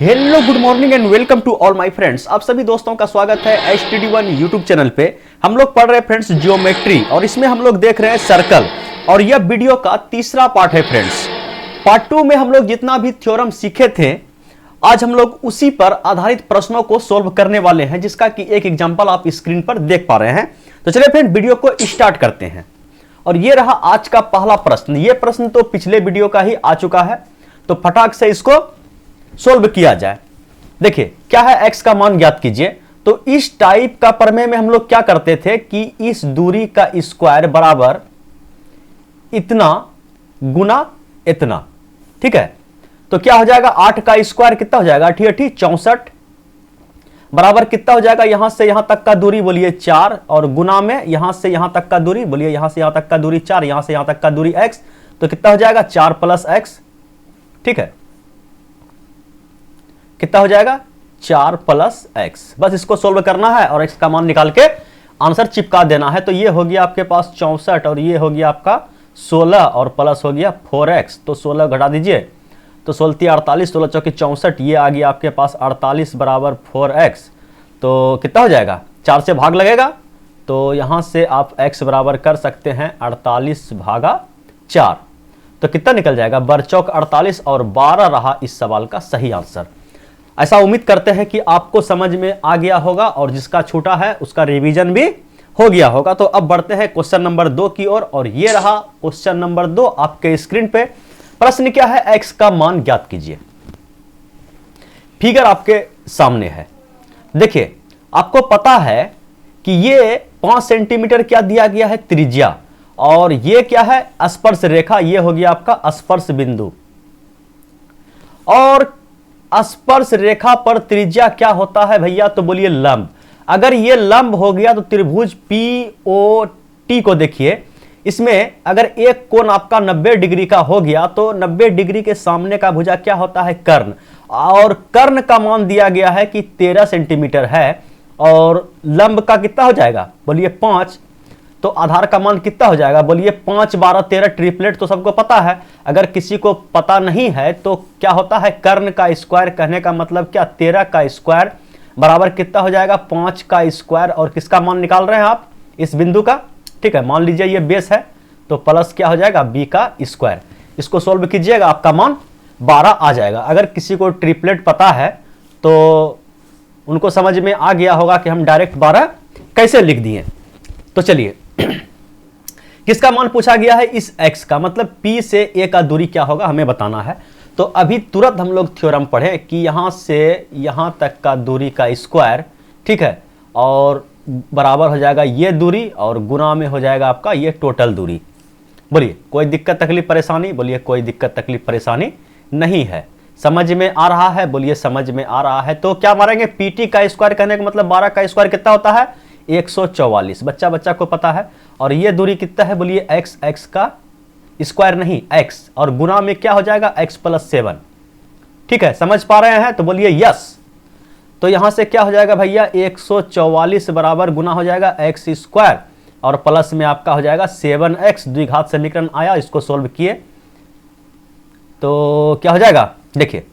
Hello good morning and welcome to all my friends. आप सभी दोस्तों का स्वागत है HTD1 यूट्यूब चैनल पे। हम लोग पढ़ रहे हैं फ्रेंड्स ज्योमेट्री और इसमें हम लोग देख रहे हैं सर्कल और यह वीडियो का तीसरा पार्ट है फ्रेंड्स। पार्ट 2 में हम लोग जितना भी थ्योरम सीखे थे आज हम लोग उसी पर आधारित प्रश्नों को सोल्व करने वाले हैं, जिसका कि एक एग्जाम्पल आप स्क्रीन पर देख पा रहे हैं। तो चलिए फ्रेंड वीडियो को स्टार्ट करते हैं। और ये रहा आज का पहला प्रश्न। ये प्रश्न तो पिछले वीडियो का ही आ चुका है, तो फटाक से इसको सोल्व किया जाए। देखिए क्या है, x का मान ज्ञात कीजिए। तो इस टाइप का प्रमेय में हम लोग क्या करते थे कि इस दूरी का स्क्वायर बराबर इतना गुना इतना, ठीक है। तो क्या हो जाएगा, 8 का स्क्वायर कितना हो जाएगा, 8 64 बराबर कितना हो जाएगा, यहां से यहां तक का दूरी बोलिए 4 और गुना में यहां से यहां तक का दूरी बोलिए, यहां से यहां तक का दूरी 4, यहां से यहां तक का दूरी x, तो कितना हो जाएगा 4 + x, ठीक है। कितना हो जाएगा 4 + x। बस इसको सोल्व करना है और x का मान निकाल के आंसर चिपका देना है। तो ये हो गया आपके पास 64 और ये हो गया आपका 16 और प्लस हो गया 4x। तो 16 घटा दीजिए तो 16 48, 16 चौकी 64, ये आ गया आपके पास 48 बराबर 4x। तो कितना हो जाएगा, 4 से भाग लगेगा तो यहां से आप x बराबर कर सकते हैं 48/4। तो कितना निकल जाएगा, बरचौक 48 और 12 रहा इस सवाल का सही आंसर। ऐसा उम्मीद करते हैं कि आपको समझ में आ गया होगा और जिसका छूटा है उसका रिवीजन भी हो गया होगा। तो अब बढ़ते हैं क्वेश्चन नंबर 2 की ओर और ये रहा क्वेश्चन नंबर 2 आपके स्क्रीन पे। प्रश्न क्या है, x का मान ज्ञात कीजिए। फिगर आपके सामने है। देखिए आपको पता है कि ये 5 सेंटीमीटर क्या दिया गया है त्रिज्या, और ये क्या है स्पर्श रेखा, ये हो गया आपका स्पर्श बिंदु। और स्पर्श रेखा पर त्रिज्या क्या होता है भैया, तो बोलिए लंब। अगर ये लंब हो गया तो त्रिभुज POT को देखिए, इसमें अगर एक कोण आपका 90 डिग्री का हो गया तो 90 डिग्री के सामने का भुजा क्या होता है, कर्ण। और कर्ण का मान दिया गया है कि 13 सेंटीमीटर है और लंब का कितना हो जाएगा, बोलिए 5। तो आधार का मान कितना हो जाएगा, बोलिए 5 12 13 ट्रिपलेट तो सबको पता है। अगर किसी को पता नहीं है तो क्या होता है, कर्ण का स्क्वायर, कहने का मतलब क्या 13 का स्क्वायर बराबर कितना हो जाएगा 5 का स्क्वायर। और किसका मान निकाल रहे हैं आप, इस बिंदु का, ठीक है। मान लीजिए ये बेस है तो प्लस क्या हो जाएगा b का स्क्वायर। इसको सोल्व कीजिएगा आपका मान 12 आ जाएगा। अगर किसी को ट्रिपलेट पता है तो उनको समझ में आ गया होगा कि हम डायरेक्ट 12 कैसे लिख दिए। तो चलिए किसका मान पूछा गया है, इस x का, मतलब P से A का दूरी क्या होगा हमें बताना है। तो अभी तुरंत हम लोग थ्योरम पढ़े कि यहां से यहां तक का दूरी का स्क्वायर, ठीक है, और बराबर हो जाएगा ये दूरी और गुना में हो जाएगा आपका ये टोटल दूरी। बोलिए कोई दिक्कत तकलीफ परेशानी, बोलिए कोई दिक्कत तकलीफ परेशानी नहीं है। समझ में आ रहा है, बोलिए समझ में आ रहा है। तो क्या मारेंगे, PT का स्क्वायर कहने का मतलब 12 का स्क्वायर कितना होता है 144, बच्चा को पता है। और ये दूरी कितना है, बोलिए x का स्क्वायर नहीं x, और गुना में क्या हो जाएगा x + 7, ठीक है। समझ पा रहे हैं तो बोलिए यस। तो यहां से क्या हो जाएगा भैया 144 बराबर गुना हो जाएगा x स्क्वायर और प्लस में आपका हो जाएगा 7x, द्विघात समीकरण आया, इसको सोल्व किए तो क्या हो जाएगा, देखिए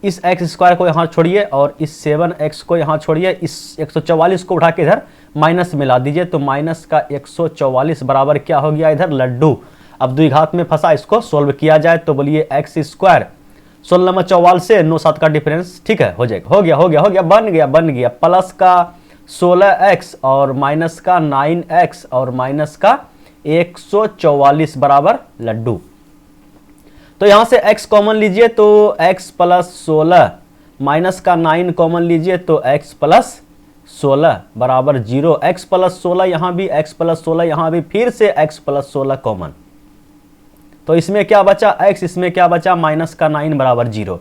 इस x स्क्वायर को यहां छोड़िए और इस 7x को यहां छोड़िए, इस 144 को उठा के इधर माइनस मिला दीजिए तो माइनस का 144 बराबर क्या हो गया इधर लड्डू। अब द्विघात में फंसा, इसको सोल्व किया जाए तो बोलिए x स्क्वायर 16 × 44 से 9 7 का डिफरेंस, ठीक है, हो जाएगा, हो गया, बन गया प्लस का 16x और माइनस का 9x और माइनस का 144 बराबर लड्डू। तो यहां से x कॉमन लीजिए तो x + 16 माइनस का 9 कॉमन लीजिए तो x + 16 बराबर 0। x + 16 यहां भी, x + 16 यहां भी, फिर से x + 16 कॉमन। तो इसमें क्या बचा x, इसमें क्या बचा माइनस का 9 बराबर 0।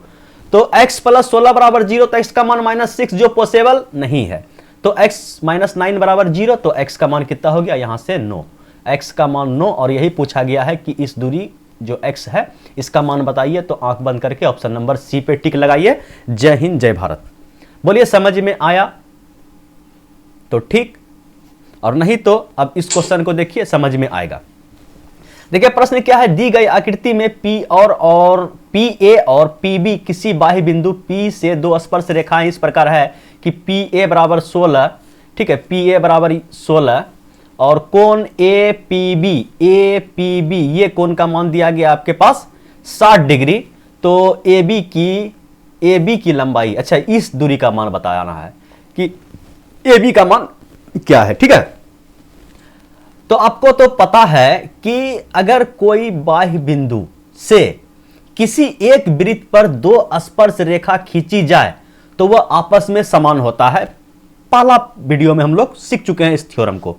तो x + 16 बराबर 0, तो x का मान -6 जो पॉसिबल नहीं है। तो x - 9 बराबर 0, तो x का मान कितना हो गया, यहां से 9, x का मान 9। और यही पूछा गया है कि इस दूरी जो x है इसका मान बताइए। तो आंख बंद करके ऑप्शन नंबर सी पे टिक लगाइए। जय हिंद जय भारत। बोलिए समझ में आया तो ठीक, और नहीं तो अब इस क्वेश्चन को देखिए, समझ में आएगा। देखिए प्रश्न क्या है, दी गई आकृति में पी और पी ए और पी बी किसी बाह्य बिंदु पी से दो स्पर्श रेखाएं इस प्रकार है कि पी ए बराबर 16, ठीक है, पी ए बराबर 16 और कोण ए पी बी ये कोण का मान दिया गया आपके पास 60 डिग्री। तो ए बी की लंबाई, अच्छा इस दूरी का मान बताना है कि ए बी का मान क्या है, ठीक है। तो आपको तो पता है कि अगर कोई बाह्य बिंदु से किसी एक वृत्त पर दो स्पर्श रेखा खींची जाए तो वह आपस में समान होता है। पहला वीडियो में हम लोग सीख चुके हैं इस थ्योरम को।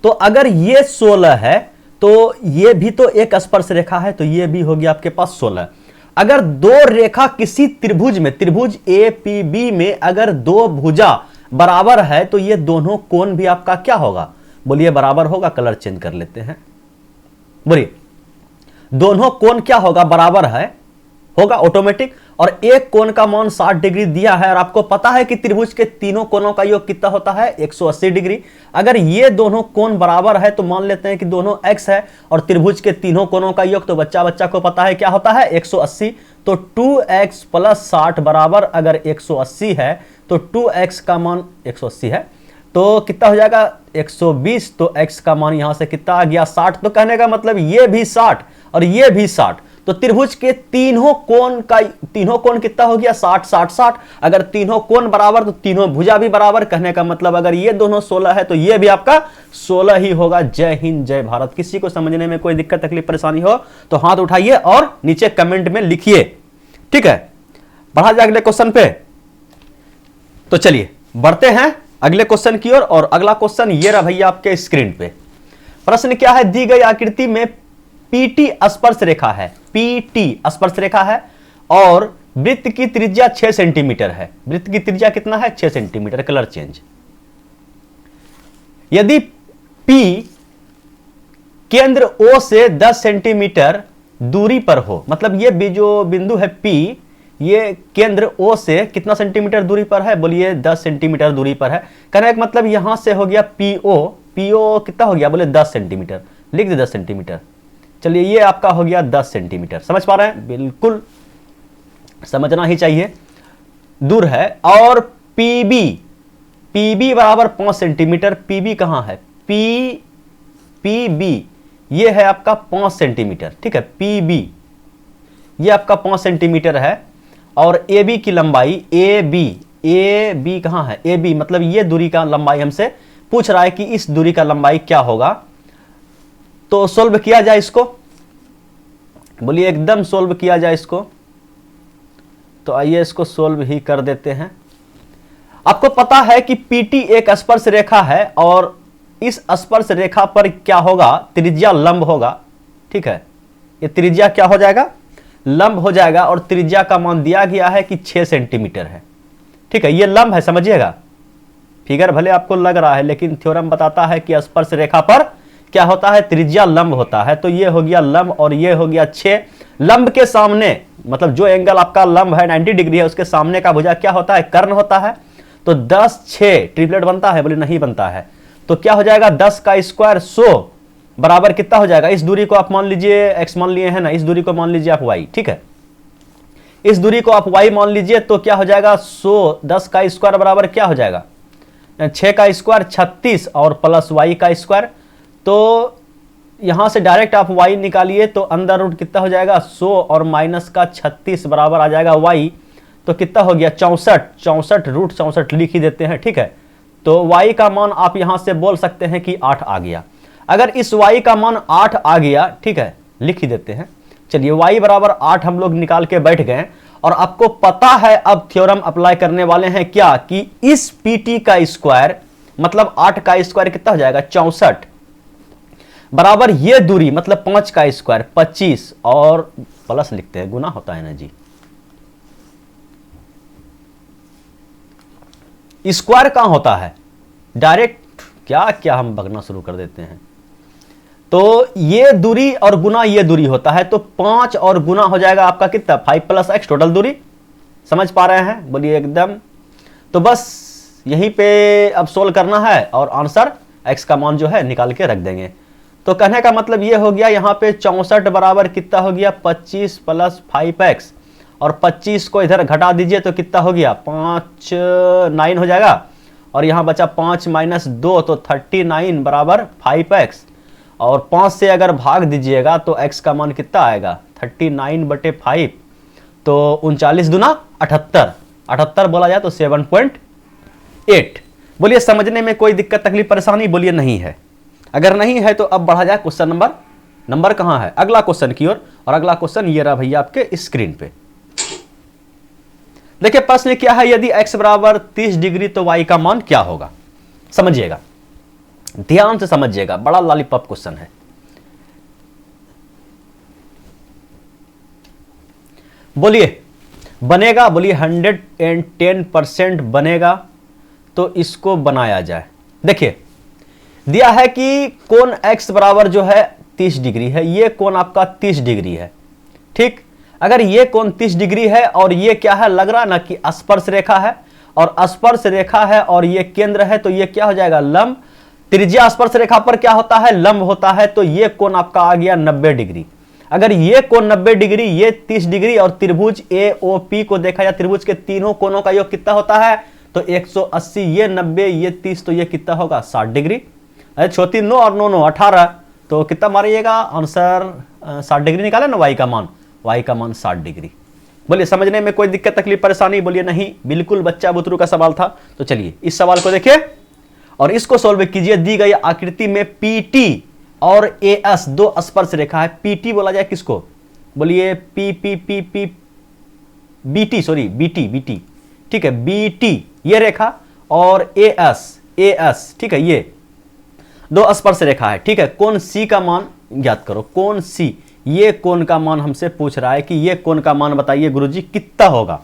तो अगर ये 16 है तो ये भी तो एक स्पर्श रेखा है, तो ये भी होगी आपके पास 16। अगर दो रेखा किसी त्रिभुज में, त्रिभुज ए पी बी में अगर दो भुजा बराबर है तो ये दोनों कोण भी आपका क्या होगा, बोलिए बराबर होगा। कलर चेंज कर लेते हैं, बोलिए दोनों कोण क्या होगा, बराबर है, होगा ऑटोमेटिक। और एक कोण का मान 60 डिग्री दिया है और आपको पता है कि त्रिभुज के तीनों कोणों का योग कितना होता है, 180 डिग्री। अगर ये दोनों कोण बराबर है तो मान लेते हैं कि दोनों x है और त्रिभुज के तीनों कोणों का योग तो बच्चा को पता है क्या होता है, 180। तो 2x प्लस 60 बराबर, अगर 180 है तो 2x का मान 180 है तो कितना हो जाएगा 120। तो x का मान यहां से कितना आ गया 60। तो कहने का मतलब ये भी 60 और ये भी 60। तो त्रिभुज के तीनों कोण कितना हो गया 60 60 60। अगर तीनों कोण बराबर तो तीनों भुजा भी बराबर। कहने का मतलब अगर ये दोनों 16 है तो ये भी आपका 16 ही होगा। जय हिंद जय भारत। किसी को समझने में कोई दिक्कत तकलीफ परेशानी हो तो हाथ उठाइए और नीचे कमेंट में लिखिए, ठीक है। बढ़ा जाए अगले क्वेश्चन पे। तो चलिए बढ़ते हैं अगले क्वेश्चन की ओर। और अगला क्वेश्चन ये रहा भैया आपके स्क्रीन पे। प्रश्न क्या है, दी गई आकृति में पीटी स्पर्श रेखा है, पीटी स्पर्श रेखा है और वृत्त की त्रिज्या 6 सेंटीमीटर है। वृत्त की त्रिज्या कितना है, 6 सेंटीमीटर। Colour change. यदि पी केंद्र ओ से 10 सेंटीमीटर दूरी पर हो, मतलब ये जो बिंदु है पी, ये केंद्र ओ से कितना सेंटीमीटर दूरी पर है, बोलिए 10 सेंटीमीटर दूरी पर है। कहने का मतलब यहां से हो गया पीओ कितना हो गया, बोले 10 सेंटीमीटर। लिख दे 10 सेंटीमीटर। चलिए ये आपका हो गया 10 सेंटीमीटर। समझ पा रहे हैं, बिल्कुल समझना ही चाहिए, दूर है। और पीबी बराबर 5 सेंटीमीटर। पीबी कहां है, पीबी ये है आपका 5 सेंटीमीटर, ठीक है। पीबी ये आपका 5 सेंटीमीटर है। और ए बी की लंबाई, ए बी कहां है, ए बी मतलब ये दूरी का लंबाई हमसे पूछ रहा है कि इस दूरी का लंबाई क्या होगा। तो सोल्व किया जाए इसको, बोलिए एकदम सोल्व किया जाए इसको। तो आइए इसको सोल्व ही कर देते हैं। आपको पता है कि पीटी एक स्पर्श रेखा है और इस स्पर्श रेखा पर क्या होगा, त्रिज्या लंब होगा, ठीक है। ये त्रिज्या क्या हो जाएगा, लंब हो जाएगा। और त्रिज्या का मान दिया गया है कि 6 सेंटीमीटर है, ठीक है। ये लंब है, समझिएगा। फिगर भले आपको लग रहा है लेकिन थ्योरम बताता है कि स्पर्श रेखा पर क्या होता है, त्रिज्या लंब होता है। तो ये हो गया लंब और ये हो गया 6। लंब के सामने मतलब जो एंगल आपका लंब है 90 डिग्री है, उसके सामने का भुजा क्या होता है, कर्ण होता है। तो 10 6 ट्रिपलेट बनता है, बोले नहीं बनता है। तो क्या हो जाएगा 10 का स्क्वायर 100 बराबर कितना हो जाएगा। इस दूरी को आप मान लीजिए x मान लिए है ना, इस दूरी को मान लीजिए आप y, ठीक है। इस दूरी को आप y मान लीजिए तो क्या हो जाएगा 100। 10 का स्क्वायर बराबर क्या हो जाएगा, 6 का स्क्वायर 36 और प्लस y का स्क्वायर। तो यहां से डायरेक्ट आप y निकालिए तो अंदर रूट कितना हो जाएगा 100 और माइनस का 36 बराबर आ जाएगा y। तो कितना हो गया 64 रूट 64 लिख ही देते हैं, ठीक है। तो y का मान आप यहां से बोल सकते हैं कि 8 आ गया। अगर इस y का मान 8 आ गया, ठीक है, लिख ही देते हैं। चलिए y बराबर 8 हम लोग निकाल के बैठ गए। और आपको पता है अब थ्योरम अप्लाई करने वाले हैं क्या, कि इस पीटी का स्क्वायर मतलब 8 का स्क्वायर कितना हो जाएगा 64 बराबर ये दूरी मतलब 5 का स्क्वायर 25 और प्लस लिखते हैं, गुना होता है ना जी। स्क्वायर कहां होता है, डायरेक्ट क्या हम भगना शुरू कर देते हैं। तो ये दूरी और गुना ये दूरी होता है। तो 5 और गुना हो जाएगा आपका कितना 5 प्लस x टोटल दूरी। समझ पा रहे हैं, बोलिए एकदम। तो बस यहीं पे अब सोल्व करना है और आंसर x का मान जो है निकाल के रख देंगे। तो कहने का मतलब ये हो गया यहाँ पे 64 बराबर कितना हो गया 25 + 5x, और 25 को इधर घटा दीजिए तो कितना हो गया 5 9 हो जाएगा, और यहाँ बचा 5 - 2 तो 39 बराबर 5x, और 5 से अगर भाग दीजिएगा तो x का मान कितना आएगा 39/5, तो 39 दूना 78, 78 बोला जाए तो 7.8। बोलिए समझने में कोई दिक्कत तकलीफ परेशानी, बोलिए नहीं है। अगर नहीं है तो अब बढ़ा जाए क्वेश्चन नंबर कहां है, अगला क्वेश्चन की ओर। और अगला क्वेश्चन ये रहा भैया आपके स्क्रीन पे। देखिए प्रश्न क्या है, यदि x बराबर 30 डिग्री तो y का मान क्या होगा। समझिएगा, ध्यान से समझिएगा, बड़ा लॉलीपॉप क्वेश्चन है। बोलिए बनेगा, बोलिए 110% बनेगा, तो इसको बनाया जाए। देखिए दिया है कि कोण x बराबर जो है 30 डिग्री है, ये कोण आपका 30 डिग्री है, ठीक। अगर ये कोण 30 डिग्री है और ये क्या है, लग रहा ना कि स्पर्श रेखा है, और स्पर्श रेखा है और ये केंद्र है, तो ये क्या हो जाएगा लंब। त्रिज्या स्पर्श रेखा पर क्या होता है, लंब होता है, तो ये कोण आपका आ गया 90 डिग्री। अगर ये कोण 90 डिग्री, ये 30 डिग्री, और त्रिभुज AOP को देखा जाए, त्रिभुज के तीनों कोणों का योग कितना होता है, तो 180, ये 90, ये 30, तो ये कितना होगा 60 डिग्री। अरे छोटी 9 और 9 9 18, तो कितना मारिएगा आंसर 60 डिग्री निकाले ना y का मान 60 डिग्री। बोलिए समझने में कोई दिक्कत तकलीफ परेशानी, बोलिए नहीं, बिल्कुल बच्चा बुतरू का सवाल था। तो चलिए इस सवाल को देखिए और इसको सोल्व कीजिए। दी गई आकृति में PT और AS दो स्पर्श रेखा है। PT बोला जाए किसको, बोलिए BT, ठीक है, BT ये रेखा, और AS ठीक है, ये दो स्पर्श रेखा है, ठीक है। कोण C का मान ज्ञात करो, कोण C, ये कोण का मान हमसे पूछ रहा है कि ये कोण का मान बताइए गुरुजी कितना होगा।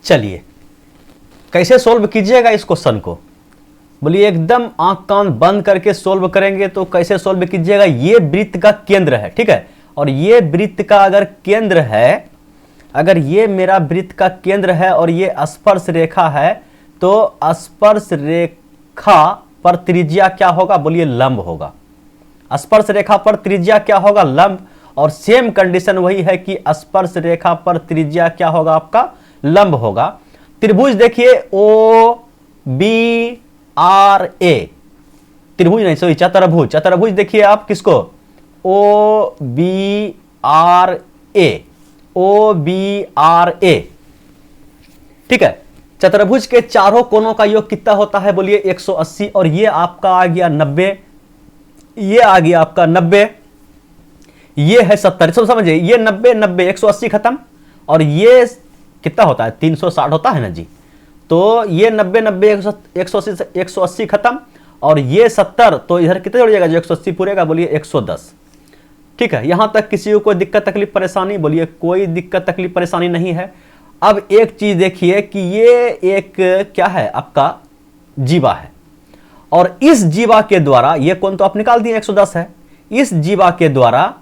चलिए कैसे सोल्व कीजिएगा इस क्वेश्चन को, बोलिए एकदम आंख कान बंद करके सोल्व करेंगे। तो कैसे सोल्व कीजिएगा, ये वृत्त का केंद्र है, ठीक है, और ये वृत्त का अगर केंद्र है, अगर ये मेरा वृत्त का केंद्र है और ये स्पर्श रेखा है, तो स्पर्श रेखा पर त्रिज्या क्या होगा, बोलिए लंब होगा। स्पर्श रेखा पर त्रिज्या क्या होगा, लंब। और सेम कंडीशन वही है कि स्पर्श रेखा पर त्रिज्या क्या होगा, आपका लंब होगा। त्रिभुज देखिए OBRA, त्रिभुज नहीं सॉरी चतुर्भुज देखिए आप किसको, OBRA, ठीक है। चतुर्भुज के चारों कोणों का योग कितना होता है, बोलिए 180, और ये आपका आ गया 90, ये आ गया आपका 90, ये है 70। सब समझिए, ये 90 90 180 खत्म, और ये कितना होता है 360 होता है ना जी, तो ये 90 90 180 खत्म, और ये 70, तो इधर कितना जोड़ जाएगा जो 180 पूरेगा, बोलिए 110, ठीक है। यहां तक किसी को कोई दिक्कत तकलीफ परेशानी, बोलिए कोई दिक्कत तकलीफ परेशानी नहीं है। अब एक चीज देखिए कि ये एक क्या है आपका जीवा है, और इस जीवा के द्वारा ये कोण तो आप निकाल दिए 110 है, इस जीवा के द्वारा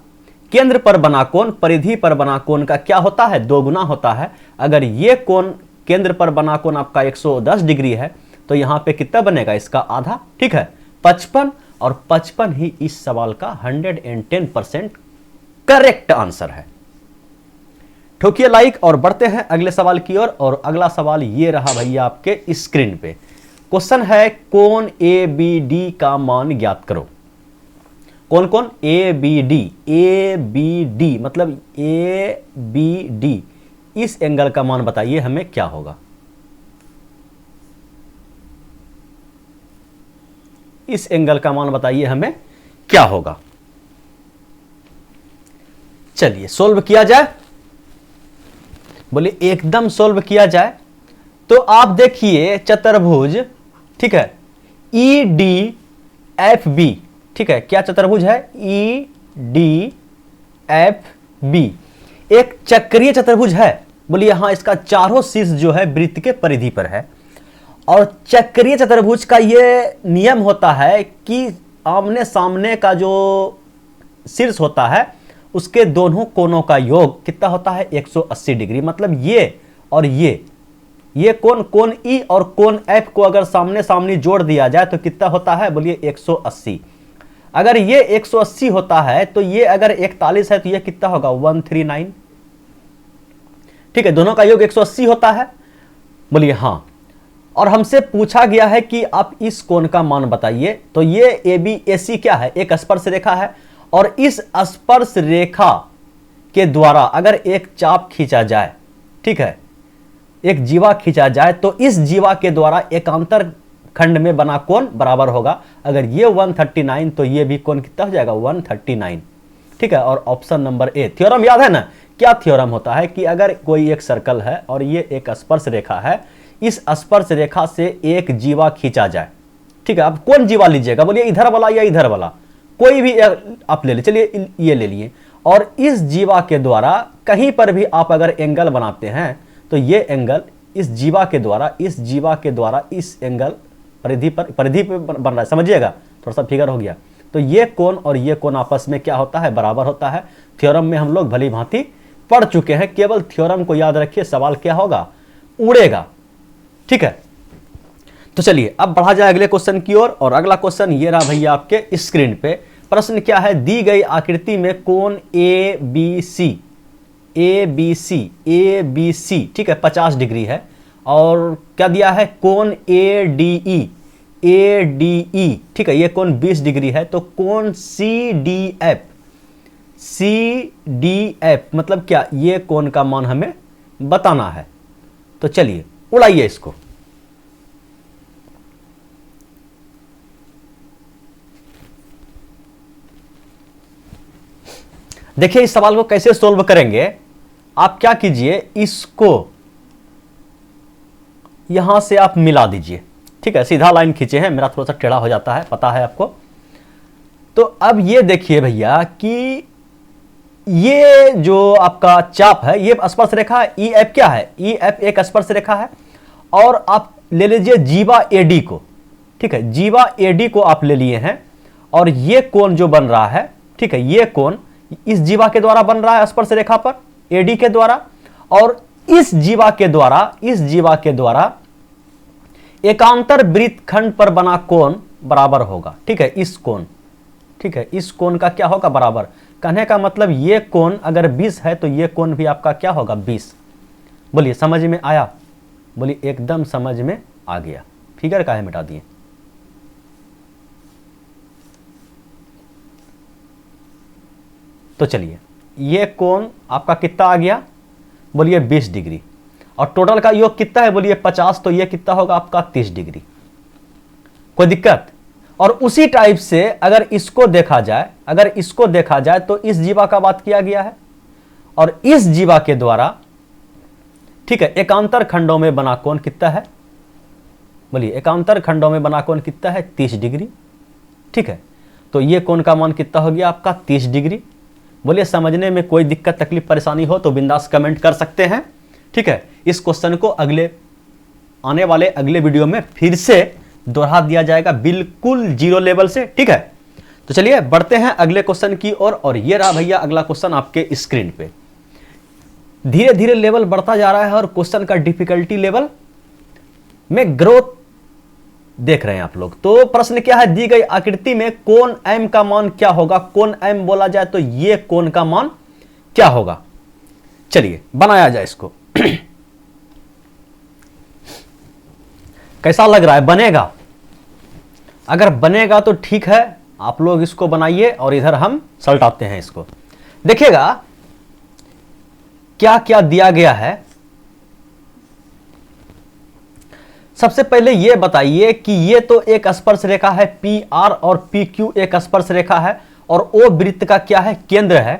केंद्र पर बना कोण परिधि पर बना कोण का क्या होता है, 2 गुना होता है। अगर ये कोण केंद्र पर बना कोण आपका 110 डिग्री है, तो यहां पे कितना बनेगा, इसका आधा, ठीक है 55, और 55 ही इस सवाल का 110% करेक्ट आंसर है। ठोकिए लाइक और बढ़ते हैं अगले सवाल की ओर। और अगला सवाल ये रहा भैया आपके स्क्रीन पे। क्वेश्चन है कोण ABD का मान ज्ञात करो। कौन कौन, ABD मतलब ABD, इस एंगल का मान बताइए हमें क्या होगा। इस एंगल का मान बताइए हमें क्या होगा। चलिए सोल्व किया जाए, बोलिए एकदम सोल्व किया जाए। तो आप देखिए चतुर्भुज, ठीक है, EDFB, ठीक है, क्या चतुर्भुज है, EDFB एक चक्रीय चतुर्भुज है। बोलिए हाँ, इसका चारों शीर्ष जो है वृत्त के परिधि पर है, और चक्रीय चतुर्भुज का ये नियम होता है कि आमने सामने का जो शीर्ष होता है उसके दोनों कोणों का योग कितना होता है, 180 डिग्री। मतलब ये और ये कोण E और कोण F को अगर सामने सामने जोड़ दिया जाए तो कितना होता है, बोलिए 180। अगर ये 180 होता है तो ये अगर 41 है तो ये कितना होगा 139। ठीक है, दोनों का योग 180 होता है। बोलिए हाँ। और हमसे पूछा गया है कि आप इस कोण का मान बताइए। तो ये ABAC क्या है, एक स्पर्श रेखा है। और इस स्पर्श रेखा के द्वारा अगर एक चाप खींचा जाए, ठीक है, एक जीवा खींचा जाए, तो इस जीवा के द्वारा एकांतर खंड में बना कोण बराबर होगा। अगर ये 139 तो ये भी कोण कितना हो जाएगा 139। ठीक है, और ऑप्शन नंबर ए। थ्योरम याद है ना, क्या थ्योरम होता है कि अगर कोई एक सर्कल है और ये एक स्पर्श रेखा है, इस स्पर्श रेखा से एक जीवा खींचा जाए। ठीक है, आप कौन जीवा लीजिएगा, बोलिए इधर वाला या इधर वाला, कोई भी आप ले लीजिए। चलिए ये ले लिए, और इस जीवा के द्वारा कहीं पर भी आप अगर एंगल बनाते हैं तो ये एंगल इस जीवा के द्वारा इस एंगल परिधि पे बन रहा है, समझिएगा, थोड़ा सा फिगर हो गया। तो ये कोण और ये कोण आपस में क्या होता है, बराबर होता है। थ्योरम में हम लोग भली भांति पढ़ चुके हैं, केवल थ्योरम को याद रखिए, सवाल क्या होगा, उड़ेगा। ठीक है, तो चलिए अब बढ़ा जाए अगले क्वेश्चन की ओर। और अगला क्वेश्चन ये रहा भैया आपके स्क्रीन पे। प्रश्न क्या है, दी गई आकृति में कोण ABC, ठीक है, 50 डिग्री है। और क्या दिया है, कोण ADE, ठीक है, ये कोण 20 डिग्री है। तो कोण CDF मतलब क्या, ये कोण का मान हमें बताना है। तो चलिए उड़ाइए इसको। देखिए इस सवाल को कैसे सोल्व करेंगे। आप क्या कीजिए, इसको यहां से आप मिला दीजिए। ठीक है, सीधा लाइन खींचे हैं, मेरा थोड़ा सा टेढ़ा हो जाता है, पता है आपको। तो अब ये देखिए भैया कि ये जो आपका चाप है, ये स्पर्श रेखा है। EF क्या है, EF एक स्पर्श रेखा है। और आप ले लीजिए जीवा AD को। ठीक है, जीवा AD को आप ले लिए हैं। और ये कोण जो बन रहा है, ठीक है, ये कोण इस जीवा के द्वारा बन रहा है स्पर्श रेखा पर AD के द्वारा। और इस जीवा के द्वारा एकांतर वृत्त खंड पर बना कोण बराबर होगा। ठीक है, इस कोण, ठीक है, इस कोण का क्या होगा, बराबर। कहने का मतलब ये कोण अगर 20 है तो ये कोण भी आपका क्या होगा, 20। बोलिए समझ में आया, बोलिए एकदम समझ में आ गया। फिगर काहे मिटा दिए। तो चलिए ये कोण आपका कितना आ गया, बोलिए 20 डिग्री। और टोटल का योग कितना है, बोलिए 50। तो ये कितना होगा आपका 30 डिग्री। कोई दिक्कत। और उसी टाइप से अगर इसको देखा जाए, तो इस जीवा का बात किया गया है। और इस जीवा के द्वारा, ठीक है, एकांतर खंडों में बना कोण कितना है, बोलिए एकांतर खंडों में बना कोण कितना है, 30 डिग्री। ठीक है, तो ये कोण का मान कितना हो गया आपका 30 डिग्री। बोलिए समझने में कोई दिक्कत तकलीफ परेशानी हो तो बिंदास कमेंट कर सकते हैं। ठीक है, इस क्वेश्चन को आने वाले अगले वीडियो में फिर से दोहरा दिया जाएगा, बिल्कुल जीरो लेवल से। ठीक है, तो चलिए बढ़ते हैं अगले क्वेश्चन की ओर। और ये रहा भैया अगला क्वेश्चन आपके स्क्रीन पे। धीरे धीरे लेवल बढ़ता जा रहा है और क्वेश्चन का डिफिकल्टी लेवल में ग्रोथ देख रहे हैं आप लोग। तो प्रश्न क्या है, दी गई आकृति में कोण M का मान क्या होगा। कोण M बोला जाए तो ये कोण का मान क्या होगा। चलिए बनाया जाए इसको। कैसा लग रहा है, बनेगा। अगर बनेगा तो ठीक है, आप लोग इसको बनाइए और इधर हम सलटाते हैं इसको। देखिएगा क्या क्या दिया गया है। सबसे पहले यह बताइए कि ये तो एक स्पर्श रेखा है PR और PQ एक स्पर्श रेखा है। और O वृत्त का क्या है, केंद्र है।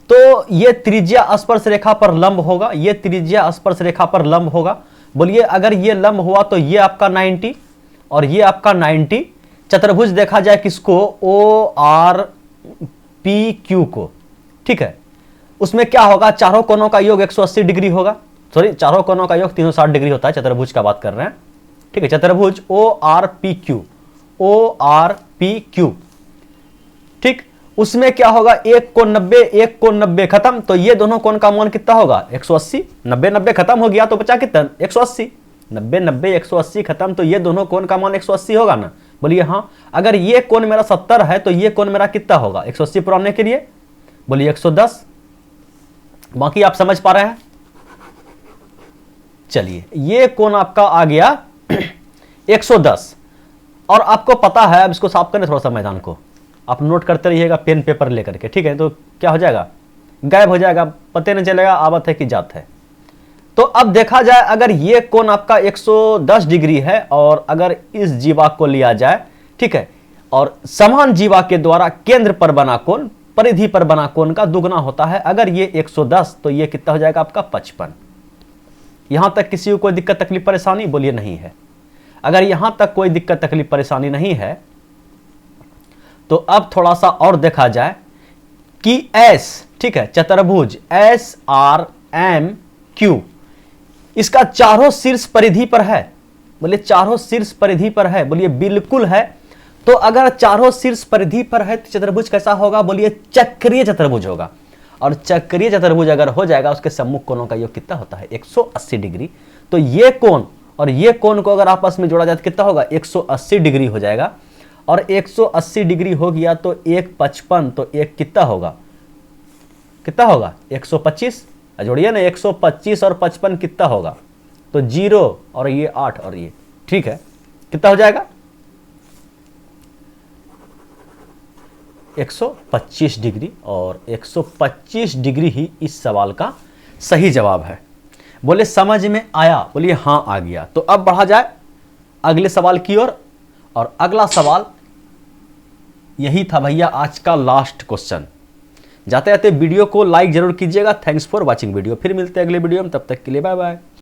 तो ये त्रिज्या स्पर्श रेखा पर लंब होगा, ये त्रिज्या स्पर्श रेखा पर लंब होगा। बोलिए अगर ये लंब हुआ तो ये आपका 90 और ये आपका 90। चतुर्भुज देखा जाए किसको, ORPQ को। ठीक है, उसमें क्या होगा, चारों कोणों का योग 180 डिग्री होगा। सॉरी, चारों कोणों का योग 360 डिग्री होता है, चतुर्भुज का बात कर रहे हैं। ठीक है, चतुर्भुज ORPQ। ठीक, उसमें क्या होगा, एक कोण 90, एक कोण 90 खत्म। तो ये दोनों कोण का मान कितना होगा, 180। 90 90 खत्म हो गया तो बचा कितना, 180। 90 90 180 खत्म, तो ये दोनों कोण का मान 180 होगा ना। बोलिए हाँ। अगर ये कोण मेरा 70 है तो ये कोण मेरा कितना होगा 180 पुराने के लिए? बोलिए 110। बाकी आप समझ पा रहे हैं? चलिए, ये कोण आपका आ गया 110। और आपको पता है, अब इसको साफ करने थोड़ा सा मैदान को, आप नोट करते रहिएगा पेन पेपर लेकर के, ठीक है? तो क्या हो जाएगा, गायब हो जाएगा, पता नहीं चलेगा आवत है कि जात है। तो अब देखा जाए, अगर ये कोण आपका 110 डिग्री है और अगर इस जीवा को लिया जाए, ठीक है, और समान जीवा के द्वारा केंद्र पर बना कोण परिधि पर बना कोण का दुगना होता है। अगर ये 110 तो ये कितना हो जाएगा आपका 55। यहां तक किसी को कोई दिक्कत तकलीफ परेशानी? बोलिए नहीं है। अगर यहां तक कोई दिक्कत तकलीफ परेशानी नहीं है तो अब थोड़ा सा और देखा जाए कि एस, ठीक है, चतुर्भुज SRMQ इसका चारों शीर्ष परिधि पर है। बोलिए चारों शीर्ष परिधि पर है? बोलिए बिल्कुल है। तो अगर चारों शीर्ष परिधि पर है तो चतुर्भुज कैसा होगा? बोलिए चक्रीय चतुर्भुज होगा। और चक्रीय चतुर्भुज अगर हो जाएगा, उसके सम्मुख कोणों का योग कितना होता है? 180 डिग्री। तो ये कोण और ये कोण को अगर आपस में जोड़ा जाए तो कितना होगा? 180 डिग्री हो जाएगा। और 180 डिग्री हो गया तो 155, तो एक कितना होगा? कितना होगा? 125। जोड़िए ना, 125 और 55 कितना होगा? तो 0 और ये 8 और ये, ठीक है, कितना हो जाएगा? 125 डिग्री। और 125 डिग्री ही इस सवाल का सही जवाब है। बोले समझ में आया? बोलिए हाँ आ गया। तो अब बढ़ा जाए अगले सवाल की ओर। और अगला सवाल यही था भैया आज का लास्ट क्वेश्चन। जाते जाते वीडियो को लाइक जरूर कीजिएगा। Thanks for watching video. फिर मिलते हैं अगले वीडियो में, तब तक के लिए बाय बाय।